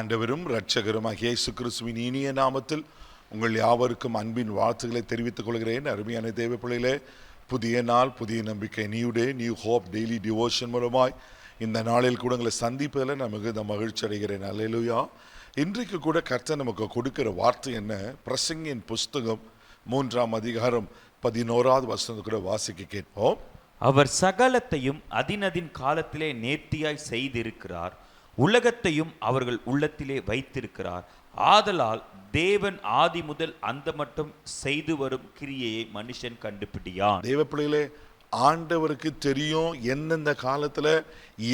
ஆண்டவரும் இரட்சகருமாகிய இயேசு கிறிஸ்துவின் இனிய நாமத்தில் உங்கள் யாவருக்கும் அன்பின் வாழ்த்துக்களை தெரிவித்துக் கொள்கிறேன். அருமையான தேவ பிள்ளைகளே, புதிய நாள், புதிய நம்பிக்கை, new day, new hope daily devotion மூலமாய் இந்த நாளில் கூட உங்களை சந்திப்பதில் நான் மிகுந்த மகிழ்ச்சி அடைகிறேன். அல்லேலூயா. இன்றைக்கு கூட கர்த்தர் நமக்கு கொடுக்கிற வார்த்தை என்ன? பிரசங்கியின் புஸ்தகம் 3ஆம் அதிகாரம் 11வது வசனத்தை கூட வாசிக்க கேட்போம். அவர் சகலத்தையும் அதினதின் காலத்திலே நேர்த்தியாய் செய்திருக்கிறார், உலகத்தையும் அவர்கள் உள்ளத்திலே வைத்திருக்கிறார். ஆதலால் தேவன் ஆதி முதல் அந்த மட்டும் செய்து வரும் கிரியையை மனுஷன் கண்டுபிடியான். தேவ பிள்ளைகளே, ஆண்டவருக்கு தெரியும் எந்தெந்த காலத்துல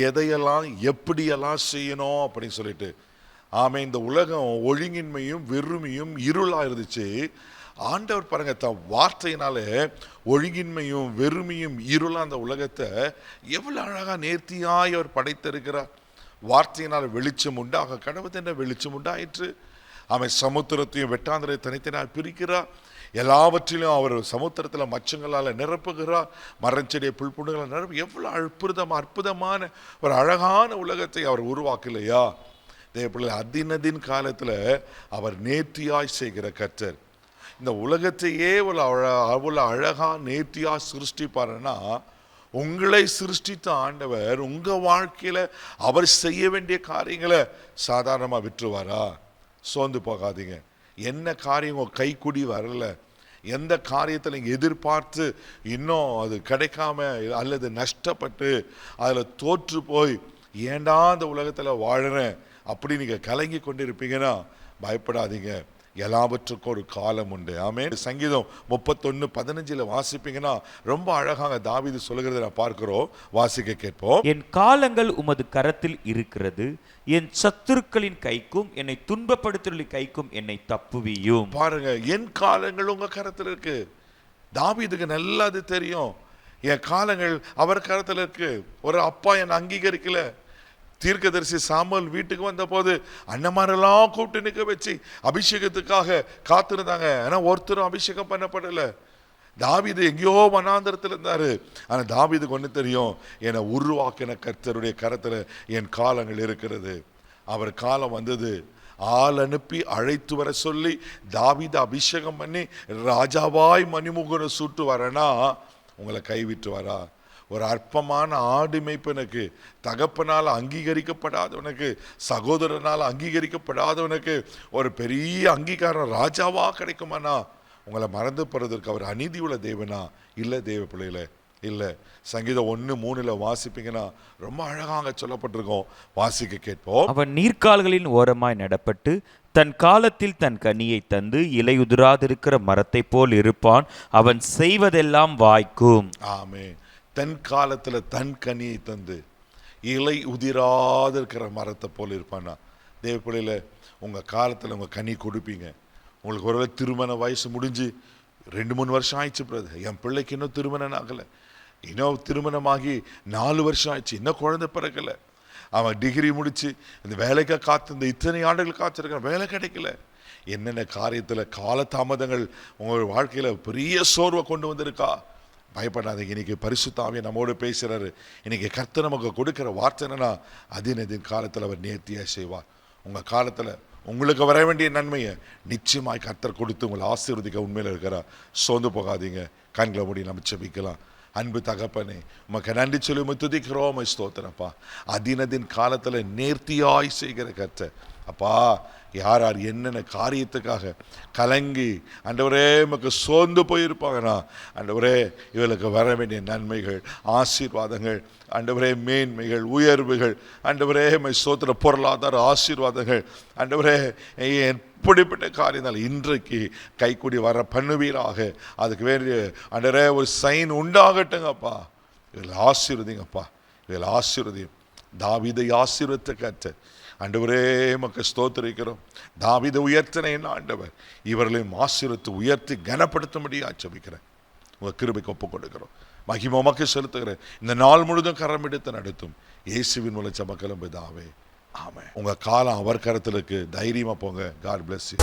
எதையெல்லாம் எப்படியெல்லாம் செய்யணும் அப்படின்னு சொல்லிட்டு. ஆமே, இந்த உலகம் ஒழுங்கின்மையும் வெறுமையும் இருளா இருந்துச்சு. ஆண்டவர் பாருங்க, தன் வார்த்தையினால ஒழுங்கின்மையும் வெறுமையும் இருளா அந்த உலகத்தை எவ்வளவு அழகா நேர்த்தியாய் அவர் படைத்திருக்கிறார். வார்த்தையினால் வெளிச்சம் உண்டாக கடவுள் வெளிச்சம் உண்டாயிற்று. அவன் சமுத்திரத்தையும் வெட்டாந்தரையும் தனித்தனியாக பிரிக்கிறார். எல்லாவற்றிலும் அவர் சமுத்திரத்தில் மச்சங்களால் நிரப்புகிறார். மரஞ்செடியை புல்புண்டுகளால் நிரப்பு. எவ்வளவு அற்புதமான ஒரு அழகான உலகத்தை அவர் உருவாக்கலையா? தேவப்பிள்ளை, அதினதின் காலத்தில் அவர் நேர்த்தியாய் செய்கிற கர்த்தர். இந்த உலகத்தையே அவ்வளோ அழகா நேர்த்தியாக சிருஷ்டிப்பாருன்னா, உங்களை சிருஷ்டித்த ஆண்டவர் உங்க வாழ்க்கையில அவர் செய்ய வேண்டிய காரியங்களை சாதாரணமா விட்டுருவாரா? சோர்ந்து போகாதீங்க. என்ன காரியம் கைக்குடி வரல, எந்த காரியத்தை நீங்க எதிர்பார்த்து இன்னும் அது கிடைக்காம அல்லது நஷ்டப்பட்டு அதுல தோற்று போய் ஏண்டா அந்த உலகத்துல வாழறேன் அப்படி நீங்க கலங்கி கொண்டிருப்பீங்கன்னா பயப்படாதீங்க. எல்லாவற்றுக்கும் ஒரு காலம் உண்டு. ஆமென். சங்கீதம் 31:15 வாசிப்பீங்கன்னா ரொம்ப அழகாக தாவீது சொல்லுகிறதை நான் பார்க்கிறோம். வாசிக்க கேட்போம். என் காலங்கள் உமது கரத்தில் இருக்கிறது, என் சத்துருக்களின் கைக்கும் என்னை துன்பப்படுத்துகளின் கைக்கும் என்னை தப்புவியும். பாருங்க, என் காலங்கள் உங்க கரத்தில் இருக்கு. தாவீதுக்கு நல்லா அது தெரியும். என் காலங்கள் அவர் கரத்தில் இருக்கு. ஒரு அப்பா என்னை அங்கீகரிக்கல. தீர்க்கதரிசி சாமுவேல் வீட்டுக்கு வந்த போது அண்ணமாரெல்லாம் கூப்பிட்டு நிற்க வச்சு அபிஷேகத்துக்காக காத்திருந்தாங்க. ஆனா ஒருத்தரும் அபிஷேகம் பண்ணப்படல. தாவீது எங்கேயோ வனாந்தரத்தில் இருந்தாரு. ஆனா தாவீதுக்கு ஒண்ணு தெரியும், என்னை உருவாக்கின கர்த்தருடைய கரத்துல என் காலங்கள் இருக்கிறது. அவர் காலம் வந்தது. ஆள் அனுப்பி அழைத்து வர சொல்லி தாவீது அபிஷேகம் பண்ணி ராஜாவாய் மணிமுகரை சூட்டு வரனா உங்களை கைவிட்டு வரா? ஒரு அற்பமான ஆடு மேய்ப்பனுக்கு, தகப்பனால் அங்கீகரிக்கப்படாதவனுக்கு, சகோதரனால் அங்கீகரிக்கப்படாதவனுக்கு ஒரு பெரிய அங்கீகாரம் ராஜாவா கிடைக்குமானா? உங்களை மறந்து போறதற்கு அவர் அநீதி உள்ள தேவனா? இல்லை தேவ பிள்ளைகள, இல்லை. சங்கீதம் 1:3 வாசிப்பீங்கன்னா ரொம்ப அழகாக சொல்லப்பட்டிருக்கோம். வாசிக்க கேட்போம். அவன் நீர்க்கால்களின் ஓரமாய் நடப்பட்டு தன் காலத்தில் தன் கனியை தந்து இலையுதிராதிருக்கிற மரத்தை போல் இருப்பான். அவன் செய்வதெல்லாம் வாய்க்கும். ஆமே. தன் காலத்துல தன் கனியை தந்து இலை உதிராத இருக்கிற மரத்தை போல இருப்பானா? தேவ பிள்ளையில, உங்க காலத்துல உங்க கனி கொடுப்பீங்க. உங்களுக்கு ஒருவேளை திருமண வயசு முடிஞ்சு 2-3 வருஷம் ஆயிடுச்சு பிரதர், என் பிள்ளைக்கு இன்னும் திருமணம் ஆகலை, இன்னும் திருமணமாகி 4 வருஷம் ஆயிடுச்சு, இன்னும் குழந்தை பிறக்கல, அவன் டிகிரி முடிச்சு இந்த வேலைக்காக காத்து இத்தனை ஆண்டுகள் காத்திருக்கான், வேலை கிடைக்கல. என்னென்ன காரியத்துல காலதாமதங்கள் உங்க வாழ்க்கையில பெரிய சோர்வை கொண்டு வந்திருக்கா? பயப்படாதீங்க. இன்னைக்கு பரிசுத்த ஆவியானவர் நம்மோடு பேசுறாரு. இன்னைக்கு கர்த்தர் நமக்கு கொடுக்கிற வார்த்தை என்னன்னா, அதினதின் காலத்தில் அவர் நேர்த்தியா செய்வார். உங்க காலத்துல உங்களுக்கு வர வேண்டிய நன்மையை நிச்சயமாய் கர்த்தர் கொடுத்து உங்களை ஆசீர்வதிக்க உண்மையில இருக்கிறார். சோர்ந்து போகாதீங்க. கண்களை மூடி நம்ம ஜெபிக்கலாம். அன்பு தகப்பனே, உமக்கு நன்றி சொல்லி துதிக்கிறோம். ஸ்தோத்திரப்பா. அதினதின் காலத்துல நேர்த்தியாய் செய்கிற கர்த்தர் அப்பா, யார் யார் என்னென்ன காரியத்துக்காக கலங்கி ஆண்டவரே உமக்கு சோர்ந்து போயிருப்பாங்கன்னா, ஆண்டவரே இவளுக்கு வர வேண்டிய நன்மைகள், ஆசீர்வாதங்கள், ஆண்டவரே மேன்மைகள், உயர்வுகள், ஆண்டவரே ஸ்தோத்திர பொருளாதார ஆசீர்வாதங்கள், ஆண்டவரே எப்படிப்பட்ட காரியங்கள் இன்றைக்கு கைக்கூடி வர பண்ணுவீராக. அதுக்கு வேண்டிய ஆண்டவரே ஒரு சைன் உண்டாகட்டுங்கப்பா. இதில் ஆசீர்வதிங்கப்பா, இதில் ஆசீர்வதியும். தாவீதை ஆசீர்வதித்த கர்த்தர் ஆண்டவரே உமக்கு ஸ்தோத்திரிக்கிறோம். தாவீதை உயர்த்தின என்ன ஆண்டவர், இவர்களையும் ஆசீர்வதித்து உயர்த்தி கனப்படுத்தும்படியா ஜெபிக்கிறேன். உங்க கிருபைக்கு ஒப்பு கொடுக்கிறோம். மகிமை உமக்கு செலுத்துகிறேன். இந்த நாள் முழுதும் கரம் எடுத்து நடத்தும் இயேசுவின் மூலம் ஜெபக்கிறோம் பிதாவே, ஆமென். உங்க காலம் அவர் கரத்தில் இருக்கு. தைரியமா போங்க. God bless you.